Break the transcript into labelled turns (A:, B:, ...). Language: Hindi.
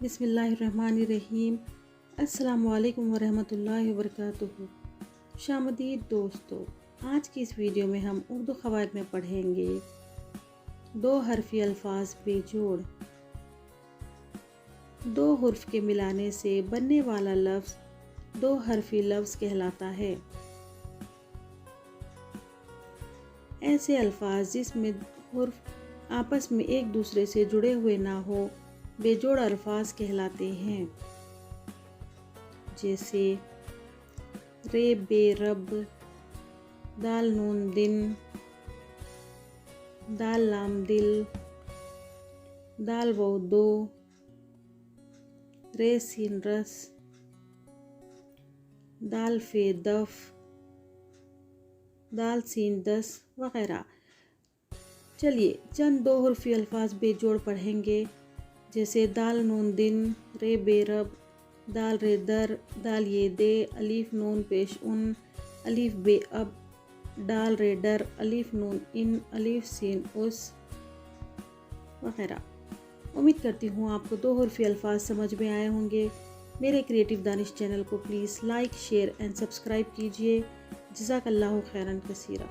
A: बिस्मिल्लाहिर्रहमानिर्रहीम। अस्सलामुअलैकुम वरहमतुल्लाहि वबरकातुहू। शामदीद दोस्तों, आज की इस वीडियो में हम उर्दू क़वायद में पढ़ेंगे दो हरफी अल्फाज बेजोड़। दो हुर्फ के मिलाने से बनने वाला लफ्ज़ दो हरफी लफ्ज़ कहलाता है। ऐसे अल्फाज जिसमें हुर्फ आपस में एक दूसरे से जुड़े हुए ना हो बेजोड़ अल्फाज कहलाते हैं। जैसे रे बे रब, दाल नून दिन, दाल लाम दिल, दाल वो दो, रे सीन रस, दाल फे दफ, दाल सीन दस वगैरह। चलिए चंद दो हुर्फी अल्फाज बेजोड़ पढ़ेंगे। जैसे दाल नून दिन, रे बेरब, दाल रे दर, दाल ये दे, अलीफ नून पेश उन, अलीफ बे अब, डाल रे डर, अलीफ नून इन, अलीफ सीन उस वगैरह। उम्मीद करती हूँ आपको दो हुर्फी अल्फाज समझ में आए होंगे। मेरे क्रिएटिव दानिश चैनल को please like, share and subscribe कीजिए। जज़ाकल्लाहु खैरन कसीरा।